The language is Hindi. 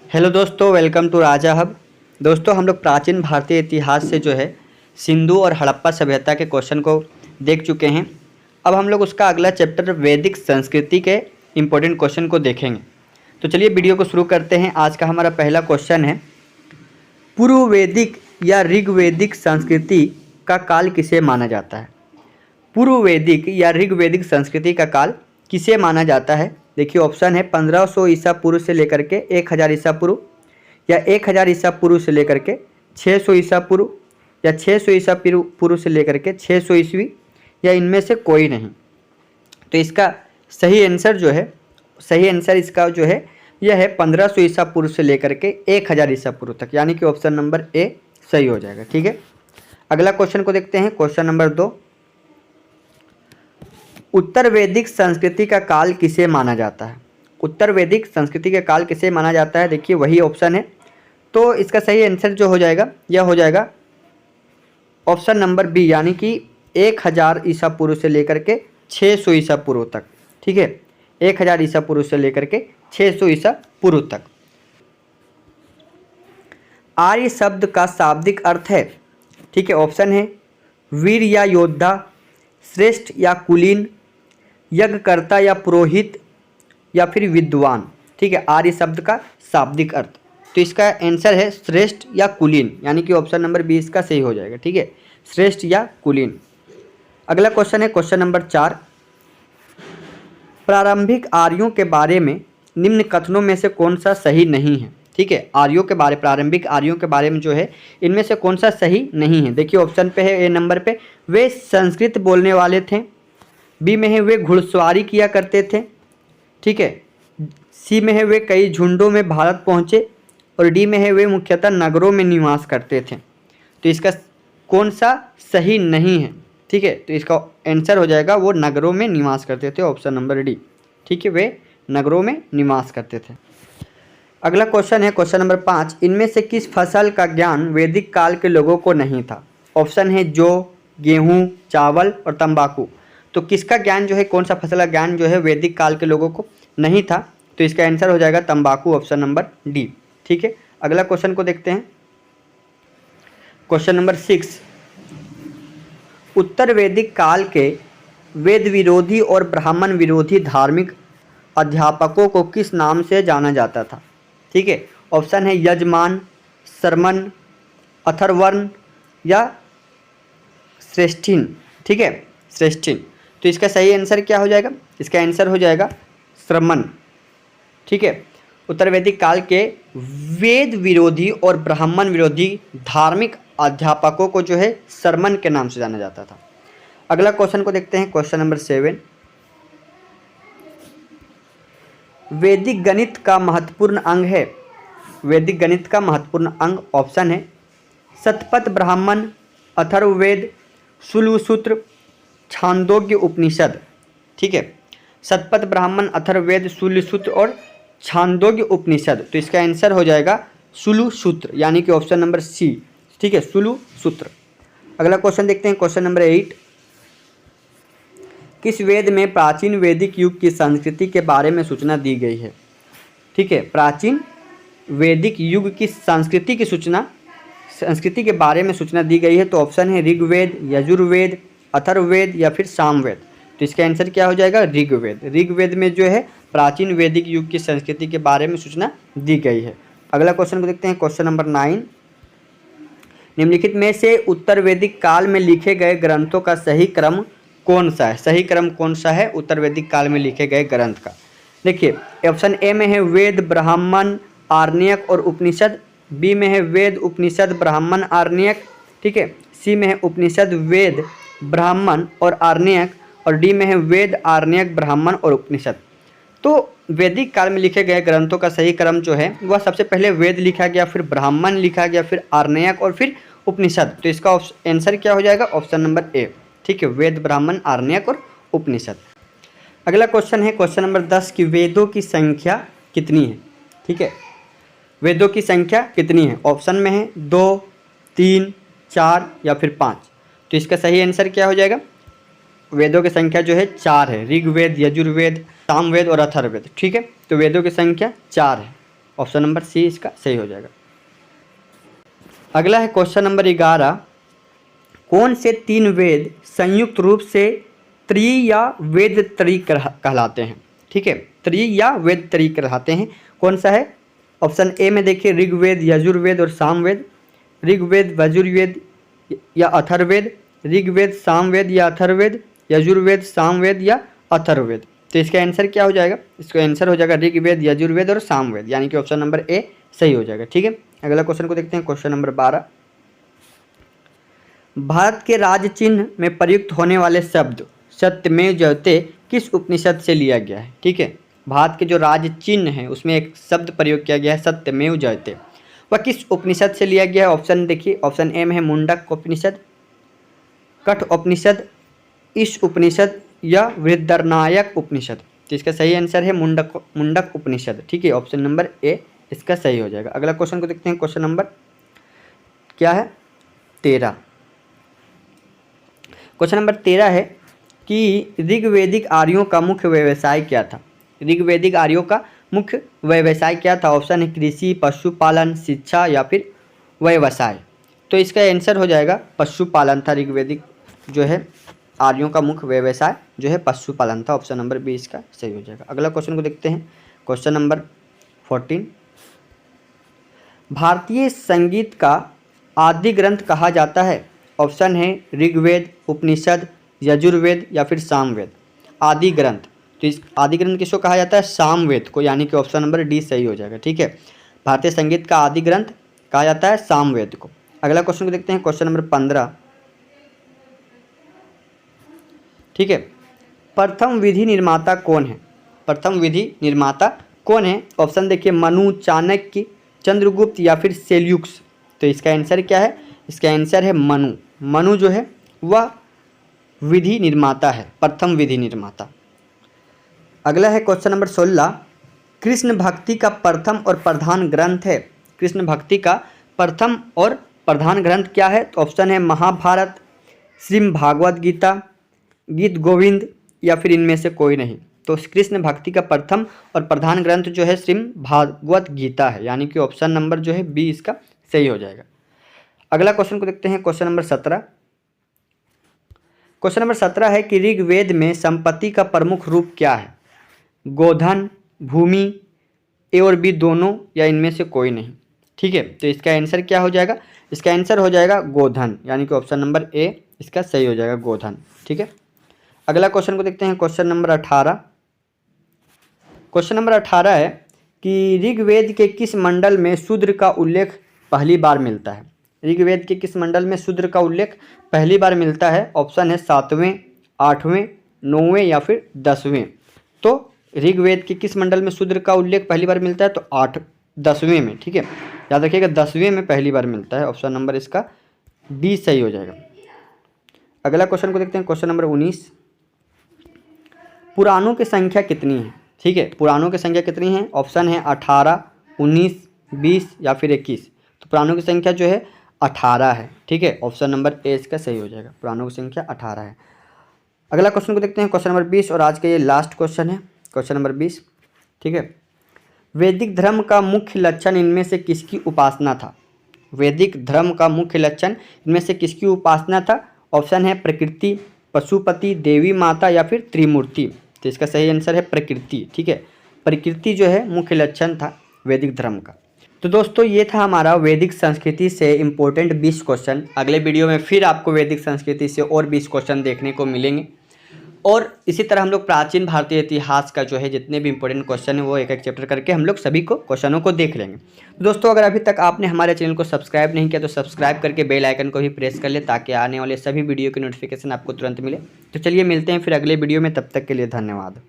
हेलो दोस्तों, वेलकम टू राजा हब। दोस्तों, हम लोग प्राचीन भारतीय इतिहास से जो है सिंधु और हड़प्पा सभ्यता के क्वेश्चन को देख चुके हैं। अब हम लोग उसका अगला चैप्टर वैदिक संस्कृति के इम्पोर्टेंट क्वेश्चन को देखेंगे। तो चलिए वीडियो को शुरू करते हैं। आज का हमारा पहला क्वेश्चन है, पूर्व वैदिक या ऋग्वैदिक संस्कृति का काल किसे माना जाता है? पूर्व वैदिक या ऋग्वैदिक संस्कृति का काल किसे माना जाता है? देखिए ऑप्शन है 1500 ईसा पूर्व से लेकर के 1000 ईसा पूर्व, या 1000 ईसा पूर्व से लेकर के 600 ईसा पूर्व, या 600 ईसा पूर्व से लेकर के 600 ईस्वी, या इनमें से कोई नहीं। तो इसका सही आंसर इसका जो है यह है 1500 ईसा पूर्व से लेकर के 1000 ईसा पूर्व तक, यानी कि ऑप्शन नंबर ए सही हो जाएगा। ठीक है, अगला क्वेश्चन को देखते हैं। क्वेश्चन नंबर 2, उत्तर वैदिक संस्कृति का काल किसे माना जाता है? उत्तर वैदिक संस्कृति का काल किसे माना जाता है? देखिए वही ऑप्शन है, तो इसका सही आंसर जो हो जाएगा यह हो जाएगा ऑप्शन नंबर बी, यानी कि 1000 ईसा पूर्व से लेकर के 600 ईसा पूर्व तक। ठीक है, 1000 ईसा पूर्व से लेकर के 600 ईसा पूर्व तक। आर्य शब्द का शाब्दिक अर्थ है, ठीक है, ऑप्शन है वीर या योद्धा, श्रेष्ठ या कुलीन, यज्ञकर्ता या पुरोहित, या फिर विद्वान। ठीक है, आर्य शब्द का शाब्दिक अर्थ, तो इसका आंसर है श्रेष्ठ या कुलीन, यानी कि ऑप्शन नंबर बी इसका सही हो जाएगा। ठीक है, श्रेष्ठ या कुलीन। अगला क्वेश्चन है क्वेश्चन नंबर 4, प्रारंभिक आर्यों के बारे में निम्न कथनों में से कौन सा सही नहीं है? ठीक है, प्रारंभिक आर्यों के बारे में जो है इनमें से कौन सा सही नहीं है? देखिए ऑप्शन पे है, ए नंबर पे वे संस्कृत बोलने वाले थे, बी में है वे घुड़सवारी किया करते थे, ठीक है, सी में है वे कई झुंडों में भारत पहुँचे, और डी में है वे मुख्यतः नगरों में निवास करते थे। तो इसका कौन सा सही नहीं है? ठीक है, तो इसका आंसर हो जाएगा वो नगरों में निवास करते थे, ऑप्शन नंबर डी। ठीक है, वे नगरों में निवास करते थे। अगला क्वेश्चन है क्वेश्चन नंबर 5, इनमें से किस फसल का ज्ञान वैदिक काल के लोगों को नहीं था? ऑप्शन है जौ, गेहूँ, चावल और तंबाकू। तो किसका ज्ञान जो है, कौन सा फसल का ज्ञान जो है वैदिक काल के लोगों को नहीं था? तो इसका आंसर हो जाएगा तंबाकू, ऑप्शन नंबर डी। ठीक है, अगला क्वेश्चन को देखते हैं। क्वेश्चन नंबर 6, उत्तर वैदिक काल के वेद विरोधी और ब्राह्मण विरोधी धार्मिक अध्यापकों को किस नाम से जाना जाता था? ठीक है, ऑप्शन है यजमान, शर्मन, अथर्वर्ण, या श्रेष्ठिन। ठीक है, श्रेष्ठिन। तो इसका सही आंसर क्या हो जाएगा? इसका आंसर हो जाएगा श्रमण। ठीक है, उत्तर वैदिक काल के वेद विरोधी और ब्राह्मण विरोधी धार्मिक अध्यापकों को जो है शर्मन के नाम से जाना जाता था। अगला क्वेश्चन को देखते हैं। क्वेश्चन नंबर 7, वैदिक गणित का महत्वपूर्ण अंग है। वैदिक गणित का महत्वपूर्ण अंग, ऑप्शन है शतपथ ब्राह्मण, अथर्ववेद, शूलसूत्र, छांदोग्य उपनिषद। ठीक है, शतपथ ब्राह्मण, अथर्ववेद, शूलसूत्र और छांदोग्य उपनिषद। तो इसका आंसर हो जाएगा शूलसूत्र, यानी कि ऑप्शन नंबर सी। ठीक है, शूलसूत्र। अगला क्वेश्चन देखते हैं। क्वेश्चन नंबर 8, किस वेद में प्राचीन वैदिक युग की संस्कृति के बारे में सूचना दी गई है? ठीक है, प्राचीन वैदिक युग की संस्कृति के बारे में सूचना दी गई है। तो ऑप्शन है ऋग्वेद, यजुर्वेद, अथर्ववेद, या फिर सामवेद। तो इसका आंसर क्या हो जाएगा? ऋग्वेद। ऋग्वेद में जो है प्राचीन वैदिक युग की संस्कृति के बारे में सूचना दी गई है। अगला क्वेश्चन को देखते हैं। क्वेश्चन नंबर 9, निम्नलिखित में से उत्तर वैदिक काल में लिखे गए ग्रंथों का सही क्रम कौन सा है? सही क्रम कौन सा है उत्तर वैदिक काल में लिखे गए ग्रंथ का? देखिए ऑप्शन ए में है वेद, ब्राह्मण, आरण्यक और उपनिषद, बी में है वेद, उपनिषद, ब्राह्मण, आरण्यक, ठीक है, सी में है उपनिषद, वेद, ब्राह्मण और आरण्यक, और डी में है वेद, आरण्यक, ब्राह्मण और उपनिषद। तो वैदिक काल में लिखे गए ग्रंथों का सही क्रम जो है वह सबसे पहले वेद लिखा गया, फिर ब्राह्मण लिखा गया, फिर आरण्यक और फिर उपनिषद। तो इसका आंसर क्या हो जाएगा? Option number A. ठीक है, वेद, ब्राह्मण, आरण्यक और उपनिषद। अगला क्वेश्चन है क्वेश्चन नंबर 10 की वेदों की संख्या कितनी है? ठीक है, वेदों की संख्या कितनी है? ऑप्शन में है 2, 3, 4 या फिर 5। तो इसका सही आंसर क्या हो जाएगा? वेदों की संख्या जो है 4 है। ऋग्वेद, यजुर्वेद, सामवेद और अथर्ववेद। ठीक है, तो वेदों की संख्या 4 है। ऑप्शन नंबर सी इसका सही हो जाएगा। अगला है क्वेश्चन नंबर 11, कौन से 3 वेद संयुक्त रूप से त्रि या वेद त्रयी कहलाते हैं? ठीक है, त्रि या वेद त्रयी कहलाते हैं। कौन सा है? ऑप्शन ए में देखिए ऋग्वेद, यजुर्वेद और सामवेद। ऋग्वेद, यजुर्वेद या अथर्ववेद, ऋग्वेद, सामवेद या अथर्ववेद, यजुर्वेद, सामवेद या अथर्ववेद। तो इसका आंसर क्या हो जाएगा? इसका आंसर हो जाएगा ऋग्वेद, यजुर्वेद और सामवेद, यानी कि ऑप्शन नंबर ए सही हो जाएगा। ठीक है, अगला क्वेश्चन को देखते हैं, क्वेश्चन नंबर 12, भारत के राज चिन्ह में प्रयुक्त होने वाले शब्द सत्यमेव जयते किस उपनिषद से लिया गया है? ठीक है, भारत के जो राज चिन्ह है उसमें एक शब्द प्रयोग किया गया है सत्यमेव जयते, वह किस उपनिषद से लिया गया है? ऑप्शन देखिए, ऑप्शन ए में है मुंडक उपनिषद, कठ उपनिषद, ईश उपनिषद या वृद्धरनायक उपनिषद। तो इसका सही आंसर है मुंडक उपनिषद। ठीक है, ऑप्शन नंबर ए इसका सही हो जाएगा। अगला क्वेश्चन को देखते हैं, क्वेश्चन नंबर क्या है? 13। क्वेश्चन नंबर 13 है कि ऋग्वैदिक आर्यों का मुख्य व्यवसाय क्या था? ऋग्वैदिक आर्यों का मुख्य व्यवसाय क्या था? ऑप्शन है कृषि, पशुपालन, शिक्षा या फिर व्यवसाय। तो इसका आंसर हो जाएगा पशुपालन था। ऋग्वैदिक जो है आर्यों का मुख्य व्यवसाय जो है पशुपालन था। ऑप्शन नंबर बी इसका सही हो जाएगा। अगला क्वेश्चन को देखते हैं, क्वेश्चन नंबर 14, भारतीय संगीत का आदि ग्रंथ कहा जाता है? ऑप्शन है ऋग्वेद, उपनिषद, यजुर्वेद या फिर सामवेद। आदि ग्रंथ, तो इस आदि ग्रंथ किसको कहा जाता है? सामवेद को, यानी कि ऑप्शन नंबर डी सही हो जाएगा। ठीक है, भारतीय संगीत का आदि ग्रंथ कहा जाता है सामवेद को। अगला क्वेश्चन को देखते हैं, क्वेश्चन नंबर 15। ठीक है, प्रथम विधि निर्माता कौन है? प्रथम विधि निर्माता कौन है? ऑप्शन देखिए मनु, चाणक्य, चंद्रगुप्त या फिर सेल्यूकस। तो इसका आंसर क्या है? इसका आंसर है मनु। मनु जो है वह विधि निर्माता है, प्रथम विधि निर्माता। अगला है क्वेश्चन नंबर 16, कृष्ण भक्ति का प्रथम और प्रधान ग्रंथ है? कृष्ण भक्ति का प्रथम और प्रधान ग्रंथ क्या है? तो ऑप्शन है महाभारत, श्रीमद् भागवत गीता, गीत गोविंद या फिर इनमें से कोई नहीं। तो कृष्ण भक्ति का प्रथम और प्रधान ग्रंथ जो है श्रीमद् भागवत गीता है, यानी कि ऑप्शन नंबर जो है बी इसका सही हो जाएगा। अगला क्वेश्चन को देखते हैं, क्वेश्चन नंबर 17। क्वेश्चन नंबर 17 है कि ऋग्वेद में संपत्ति का प्रमुख रूप क्या है? गोधन, भूमि, ए और बी दोनों या इनमें से कोई नहीं। ठीक है, तो इसका आंसर क्या हो जाएगा? इसका आंसर हो जाएगा गोधन, यानी कि ऑप्शन नंबर ए इसका सही हो जाएगा, गोधन। ठीक है, अगला क्वेश्चन को देखते हैं, क्वेश्चन नंबर 18। क्वेश्चन नंबर 18 है कि ऋग्वेद के किस मंडल में शूद्र का उल्लेख पहली बार मिलता है? ऋग्वेद के किस मंडल में शूद्र का उल्लेख पहली बार मिलता है? ऑप्शन है 7वें, 8वें, 9वें या फिर 10वें। तो ऋग्वेद के किस मंडल में शूद्र का उल्लेख पहली बार मिलता है? तो 10वें में। ठीक है, याद रखिएगा 10वें में पहली बार मिलता है। ऑप्शन नंबर इसका डी सही हो जाएगा। अगला क्वेश्चन को देखते हैं, क्वेश्चन नंबर 19, पुराणों की संख्या कितनी है? ठीक है, पुराणों की संख्या कितनी है? ऑप्शन है 18, 19, 20 या फिर 21। तो पुराणों की संख्या जो है 18 है। ठीक है, ऑप्शन नंबर ए इसका सही हो जाएगा, पुराणों की संख्या 18 है। अगला क्वेश्चन को देखते हैं, क्वेश्चन नंबर 20 और आज का ये लास्ट क्वेश्चन है, क्वेश्चन नंबर 20। ठीक है, वैदिक धर्म का मुख्य लक्षण इनमें से किसकी उपासना था? वैदिक धर्म का मुख्य लक्षण इनमें से किसकी उपासना था? ऑप्शन है प्रकृति, पशुपति, देवी माता या फिर त्रिमूर्ति। तो इसका सही आंसर है प्रकृति। ठीक है, प्रकृति जो है मुख्य लक्षण था वैदिक धर्म का। तो दोस्तों ये था हमारा वैदिक संस्कृति से इम्पोर्टेंट 20 क्वेश्चन। अगले वीडियो में फिर आपको वैदिक संस्कृति से और 20 क्वेश्चन देखने को मिलेंगे, और इसी तरह हम लोग प्राचीन भारतीय इतिहास का जो है जितने भी इंपॉर्टेंट क्वेश्चन है वो एक एक चैप्टर करके हम लोग सभी को क्वेश्चनों को देख लेंगे। तो दोस्तों अगर अभी तक आपने हमारे चैनल को सब्सक्राइब नहीं किया तो सब्सक्राइब करके बेल आइकन को भी प्रेस कर ले, ताकि आने वाले सभी वीडियो की नोटिफिकेशन आपको तुरंत मिले। तो चलिए मिलते हैं फिर अगले वीडियो में, तब तक के लिए धन्यवाद।